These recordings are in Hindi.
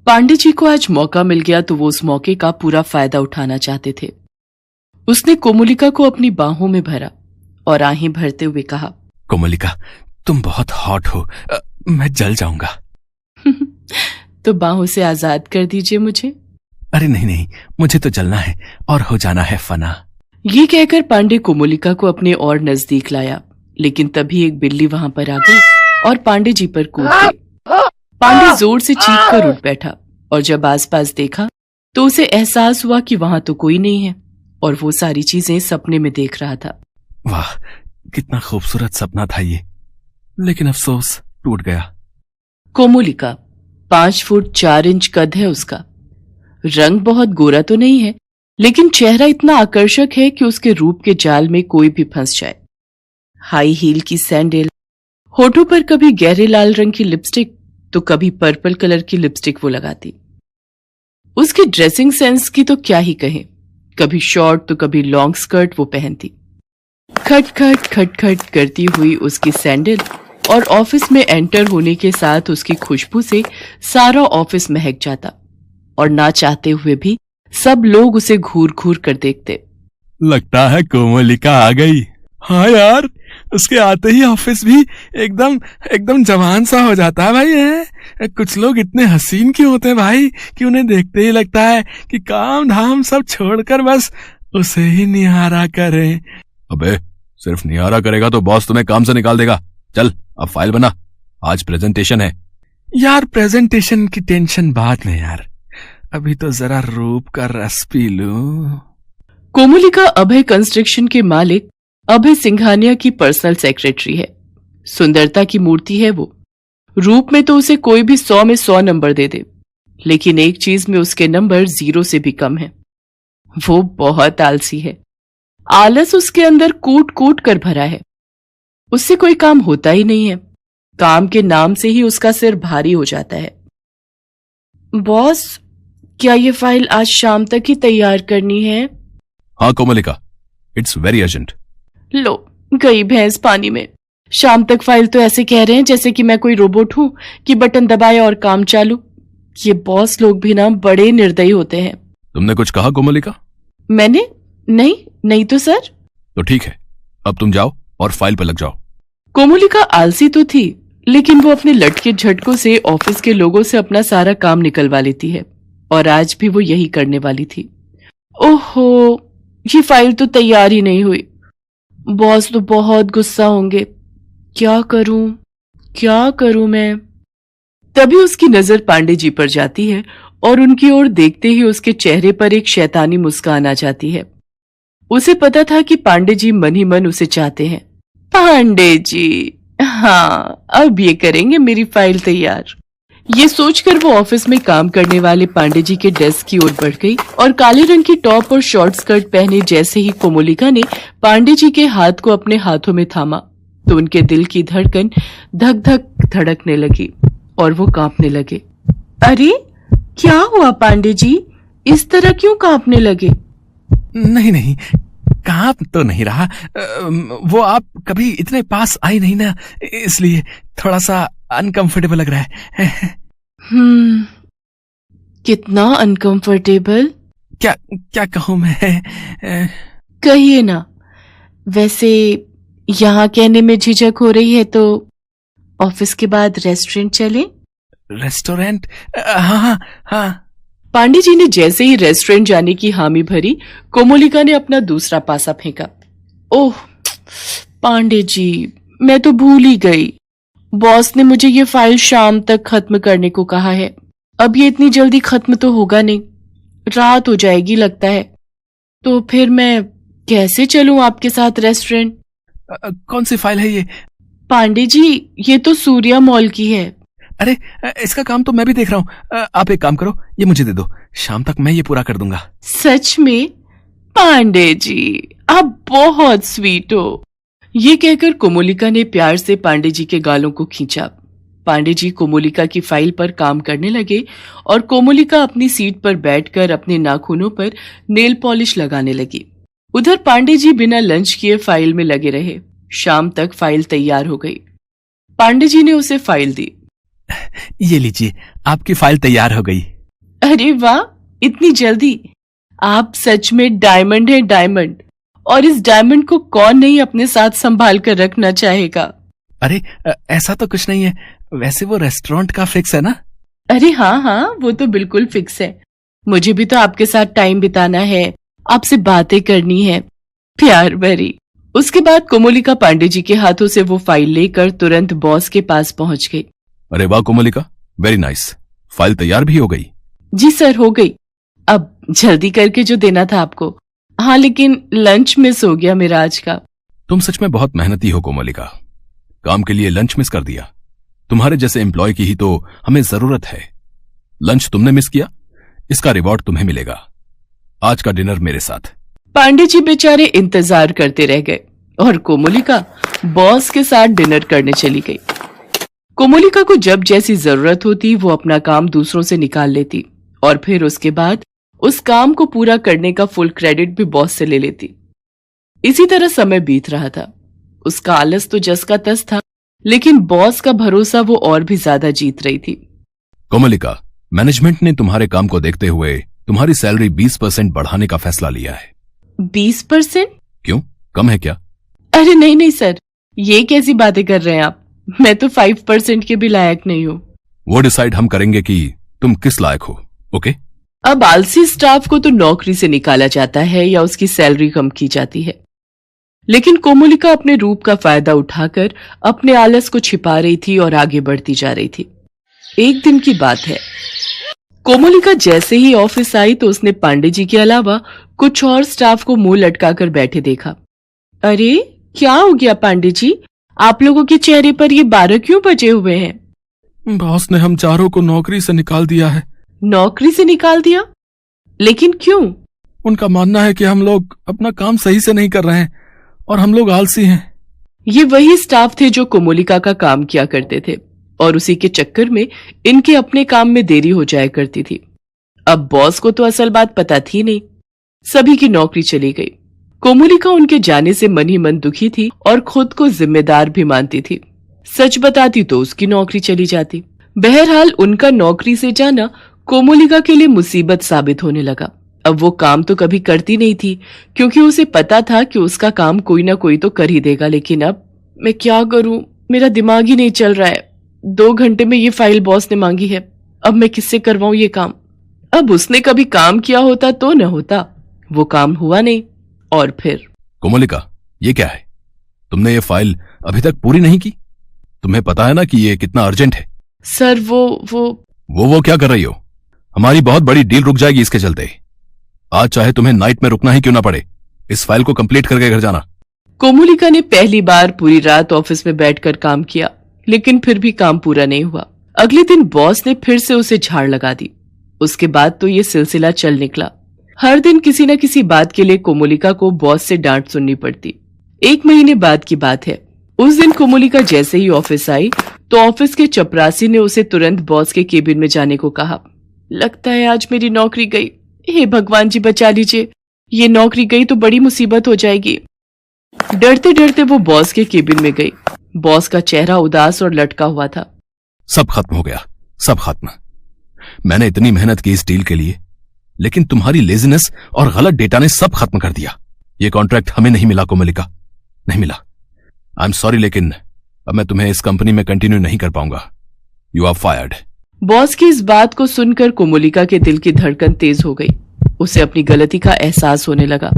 पांडे जी को आज मौका मिल गया तो वो उस मौके का पूरा फायदा उठाना चाहते थे। उसने कोमोलिका को अपनी बाहों में भरा और आहें भरते हुए कहा, कोमोलिका, तुम बहुत हॉट हो, मैं जल जाऊंगा। तो बाहों से आजाद कर दीजिए मुझे। अरे नहीं नहीं, मुझे तो जलना है और हो जाना है फना। ये कहकर पांडे कोमोलिका को अपने और नजदीक लाया, लेकिन तभी एक बिल्ली वहां पर आ गई और पांडे जी पर कूद गई। पांडे जोर से चीख कर उठ बैठा और जब आसपास देखा तो उसे एहसास हुआ कि वहां तो कोई नहीं है और वो सारी चीजें सपने में देख रहा था। वाह, कितना खूबसूरत सपना था ये, लेकिन अफसोस टूट गया। कोमोलिका 5 फुट 4 इंच कद है उसका। रंग बहुत गोरा तो नहीं है, लेकिन चेहरा इतना आकर्षक है कि उसके रूप के जाल में कोई भी फंस जाए। हाई हील की सैंडल, होठों पर कभी गहरे लाल रंग की लिपस्टिक तो कभी पर्पल कलर की लिपस्टिक वो लगाती। उसकी ड्रेसिंग सेंस की तो क्या ही कहें, कभी शॉर्ट तो कभी लॉन्ग स्कर्ट वो पहनती। खटखट खटखट करती हुई उसकी सैंडल और ऑफिस में एंटर होने के साथ उसकी खुशबू से सारा ऑफिस महक जाता और ना चाहते हुए भी सब लोग उसे घूर घूर कर देखते। लगता है कोमोलिका आ गई। हाँ यार, उसके आते ही ऑफिस भी एकदम एकदम जवान सा हो जाता है भाई। है कुछ लोग इतने हसीन क्यों होते हैं भाई कि उन्हें देखते ही लगता है कि काम धाम सब छोड़कर बस उसे ही निहारा करें। अबे, सिर्फ निहारा करेगा तो बॉस तुम्हें काम से निकाल देगा। चल अब फाइल बना, आज प्रेजेंटेशन है। यार प्रेजेंटेशन की टेंशन बाद में यार, अभी तो जरा रूप का रस पी लूं। कोमोलिका अभय कंस्ट्रक्शन के मालिक अभय सिंघानिया की पर्सनल सेक्रेटरी है। सुंदरता की मूर्ति है वो। रूप में तो उसे कोई भी 100 में 100 नंबर दे दे, लेकिन एक चीज में उसके नंबर 0 से भी कम है। वो बहुत आलसी है। आलस उसके अंदर कूट कूट कर भरा है। उससे कोई काम होता ही नहीं है। काम के नाम से ही उसका सिर भारी हो जाता है। बॉस, क्या ये फाइल आज शाम तक ही तैयार करनी है? हाँ कोमोलिका, इट्स वेरी अर्जेंट। लो, गई भैंस पानी में। शाम तक फाइल तो ऐसे कह रहे हैं जैसे कि मैं कोई रोबोट हूं कि बटन दबाए और काम चालू। ये बॉस लोग भी ना बड़े निर्दयी होते हैं। तुमने कुछ कहा कोमोलिका? मैंने नहीं तो सर। तो ठीक है, अब तुम जाओ और फाइल पर लग जाओ। कोमोलिका आलसी तो थी, लेकिन वो अपने लटके झटकों से ऑफिस के लोगों से अपना सारा काम निकलवा लेती है और आज भी वो यही करने वाली थी। ओहो, ये फाइल तो तैयार ही नहीं हुई। बॉस तो बहुत गुस्सा होंगे। क्या करूं मैं? तभी उसकी नजर पांडे जी पर जाती है और उनकी ओर देखते ही उसके चेहरे पर एक शैतानी मुस्कान आ जाती है। उसे पता था कि पांडे जी मन ही मन उसे चाहते हैं। पांडे जी, हाँ, अब ये करेंगे मेरी फाइल तैयार। ये सोचकर वो ऑफिस में काम करने वाले पांडे जी के डेस्क की ओर बढ़ गई और काले रंग की टॉप और शॉर्ट स्कर्ट पहने जैसे ही कोमोलिका ने पांडे जी के हाथ को अपने हाथों में थामा तो उनके दिल की धड़कन धक धक धड़कने लगी और वो कांपने लगे। अरे क्या हुआ पांडे जी, इस तरह क्यों कांपने लगे? नहीं, कांप तो नहीं रहा। वो आप कभी इतने पास आई नहीं ना, इसलिए थोड़ा सा अनकंफर्टेबल लग रहा है। कितना अनकंफर्टेबल? क्या कहूं मैं? कहिए ना। वैसे यहाँ कहने में झिझक हो रही है तो ऑफिस के बाद रेस्टोरेंट चलें? रेस्टोरेंट? हाँ। पांडे जी ने जैसे ही रेस्टोरेंट जाने की हामी भरी, कोमोलिका ने अपना दूसरा पासा फेंका। ओह पांडे जी, मैं तो भूल ही गई। बॉस ने मुझे ये फाइल शाम तक खत्म करने को कहा है। अब ये इतनी जल्दी खत्म तो होगा नहीं, रात हो जाएगी लगता है। तो फिर मैं कैसे चलूं आपके साथ रेस्टोरेंट? कौन सी फाइल है ये? पांडे जी, ये तो सूर्या मॉल की है। अरे इसका काम तो मैं भी देख रहा हूँ। आप एक काम करो, ये मुझे दे दो, शाम तक मैं ये पूरा कर दूंगा। सच में? पांडे जी, आप बहुत स्वीट हो। ये कहकर कोमोलिका ने प्यार से पांडे जी के गालों को खींचा। पांडे जी कोमोलिका की फाइल पर काम करने लगे और कोमोलिका अपनी सीट पर बैठकर अपने नाखूनों पर नेल पॉलिश लगाने लगी। उधर पांडे जी बिना लंच किए फाइल में लगे रहे। शाम तक फाइल तैयार हो गई। पांडे जी ने उसे फाइल दी। ये लीजिए, आपकी फाइल तैयार हो गई। अरे वाह, इतनी जल्दी! आप सच में डायमंड है, डायमंड। और इस डायमंड को कौन नहीं अपने साथ संभाल कर रखना चाहेगा। अरे ऐसा तो कुछ नहीं है, वैसे वो रेस्टोरेंट का फिक्स है ना? अरे हाँ हाँ, वो तो बिल्कुल फिक्स है। मुझे भी तो आपके साथ टाइम बिताना है, आपसे बातें करनी है, प्यार भरी। उसके बाद कोमोलिका पांडे जी के हाथों से वो फाइल लेकर तुरंत बॉस के पास पहुंच गई। अरे वाह कोमोलिका, वेरी नाइस। फाइल तैयार भी हो गई? जी सर, हो गई। अब जल्दी करके जो देना था आपको। हाँ, लेकिन लंच मिस हो गया मेरा आज का। तुम सच में बहुत मेहनती हो कोमोलिका, काम के लिए लंच मिस कर दिया। तुम्हारे जैसे एम्प्लॉय की ही तो हमें जरूरत है। लंच तुमने मिस किया, इसका रिवॉर्ड तुम्हें मिलेगा। आज का डिनर मेरे साथ। पांडे जी बेचारे इंतजार करते रह गए और कोमोलिका बॉस के साथ डिनर करने चली गई। कोमोलिका को जब जैसी जरूरत होती वो अपना काम दूसरों से निकाल लेती और फिर उसके बाद उस काम को पूरा करने का फुल क्रेडिट भी बॉस से ले लेती। इसी तरह समय बीत रहा था। उसका आलस तो जस का तस था, लेकिन बॉस का भरोसा वो और भी ज्यादा जीत रही थी। कोमोलिका, मैनेजमेंट ने तुम्हारे काम को देखते हुए तुम्हारी सैलरी 20% बढ़ाने का फैसला लिया है। 20%? क्यों, कम है क्या? अरे नहीं नहीं सर, ये कैसी बातें कर रहे हैं आप। मैं तो 5% के भी लायक नहीं हूँ। वो डिसाइड हम करेंगे कि तुम किस लायक हो। ओके? अब आलसी स्टाफ को तो नौकरी से निकाला जाता है या उसकी सैलरी कम की जाती है, लेकिन कोमोलिका अपने रूप का फायदा उठाकर अपने आलस को छिपा रही थी और आगे बढ़ती जा रही थी। एक दिन की बात है, कोमोलिका जैसे ही ऑफिस आई तो उसने पांडे जी के अलावा कुछ और स्टाफ को मुंह लटकाकर बैठे देखा। अरे क्या हो गया पांडे जी, आप लोगों के चेहरे पर ये 12 क्यों बजे हुए हैं? बॉस ने हम चारों को नौकरी से निकाल दिया है। नौकरी से निकाल दिया? लेकिन क्यों? उनका मानना है कि हम लोग अपना काम सही से नहीं कर रहे हैं और हम लोग आलसी हैं। ये वही स्टाफ थे जो कोमोलिका का काम किया करते थे और उसी के चक्कर में इनके अपने काम में देरी हो जाया करती थी। अब बॉस को तो असल बात पता थी नहीं। सभी की नौकरी चली गई। कोमोलिका उनके जाने से मन ही मन दुखी थी और खुद को जिम्मेदार भी मानती थी। सच बताती तो उसकी नौकरी चली जाती। बहरहाल उनका नौकरी से जाना कोमोलिका के लिए मुसीबत साबित होने लगा। अब वो काम तो कभी करती नहीं थी, क्योंकि उसे पता था कि उसका काम कोई ना कोई तो कर ही देगा। लेकिन अब मैं क्या करूं, मेरा दिमाग ही नहीं चल रहा है। 2 घंटे में ये फाइल बॉस ने मांगी है, अब मैं किससे करवाऊं ये काम। अब उसने कभी काम किया होता तो न होता, वो काम हुआ नहीं। और फिर कोमोलिका, ये क्या है? तुमने ये फाइल अभी तक पूरी नहीं की? तुम्हें पता है ना कि ये कितना अर्जेंट है। सर वो क्या कर रही हो? हमारी बहुत बड़ी डील रुक जाएगी इसके चलते। आज चाहे तुम्हें नाइट में रुकना ही क्यों ना पड़े, इस फाइल को कंप्लीट करके घर जाना। कोमोलिका ने पहली बार पूरी रात ऑफिस में बैठकर काम किया, लेकिन फिर भी काम पूरा नहीं हुआ। अगले दिन बॉस ने फिर से उसे झाड़ लगा दी। उसके बाद तो ये सिलसिला चल निकला। हर दिन किसी न किसी बात के लिए कोमोलिका को बॉस से डांट सुननी पड़ती। 1 महीने बाद की बात है। उस दिन कोमोलिका जैसे ही ऑफिस आई तो ऑफिस के चपरासी ने उसे तुरंत बॉस के केबिन में जाने को कहा। लगता है आज मेरी नौकरी गई। हे भगवान जी बचा लीजिए, ये नौकरी गई तो बड़ी मुसीबत हो जाएगी। डरते डरते वो बॉस के केबिन में गई। बॉस का चेहरा उदास और लटका हुआ था। सब खत्म हो गया, सब खत्म। मैंने इतनी मेहनत की इस डील के लिए, लेकिन तुम्हारी लेजीनेस और गलत डेटा ने सब खत्म कर दिया। ये कॉन्ट्रैक्ट हमें नहीं मिला कोमोलिका, नहीं मिला। आई एम सॉरी, लेकिन अब मैं तुम्हें इस कंपनी में कंटिन्यू नहीं कर पाऊंगा। You are fired. बॉस की इस बात को सुनकर कोमोलिका के दिल की धड़कन तेज हो गई। उसे अपनी गलती का एहसास होने लगा।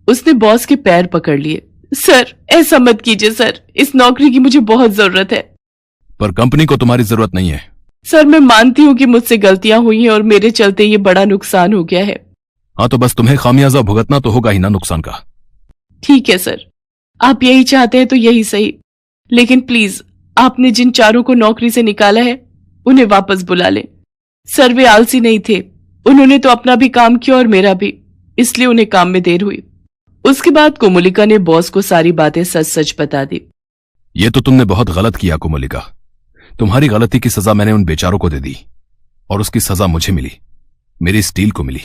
उसने बॉस के पैर पकड़ लिए। सर ऐसा मत कीजिए सर, इस नौकरी की मुझे बहुत जरूरत है। पर कंपनी को तुम्हारी जरूरत नहीं है। सर मैं मानती हूँ कि मुझसे गलतियां हुई हैं और मेरे चलते ये बड़ा नुकसान हो गया है। हाँ तो बस तुम्हें खामियाजा भुगतना तो होगा ही ना नुकसान का। ठीक है सर, आप यही चाहते हैं तो यही सही, लेकिन प्लीज आपने जिन चारों को नौकरी से निकाला है उन्हें वापस बुला लें। सर वे आलसी नहीं थे, उन्होंने तो अपना भी काम किया और मेरा भी, इसलिए उन्हें काम में देर हुई। उसके बाद कोमोलिका ने बॉस को सारी बातें सच सच बता दी। ये तो तुमने बहुत गलत किया कोमोलिका। तुम्हारी गलती की सजा मैंने उन बेचारों को दे दी और उसकी सजा मुझे मिली, मेरी इस डील को मिली।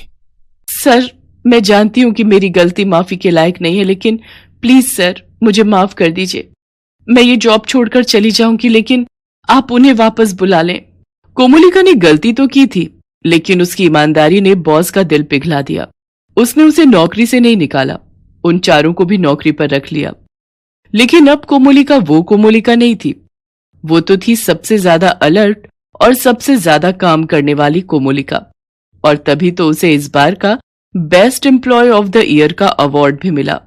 सर मैं जानती हूं कि मेरी गलती माफी के लायक नहीं है, लेकिन प्लीज सर मुझे माफ कर दीजिए। मैं ये जॉब छोड़कर चली जाऊंगी, लेकिन आप उन्हें वापस बुला लें। कोमोलिका ने गलती तो की थी, लेकिन उसकी ईमानदारी ने बॉस का दिल पिघला दिया। उसने उसे नौकरी से नहीं निकाला, उन चारों को भी नौकरी पर रख लिया। लेकिन अब कोमोलिका वो कोमोलिका नहीं थी। वो तो थी सबसे ज्यादा अलर्ट और सबसे ज्यादा काम करने वाली कोमोलिका। और तभी तो उसे इस बार का best employ of the year का अवार्ड भी मिला।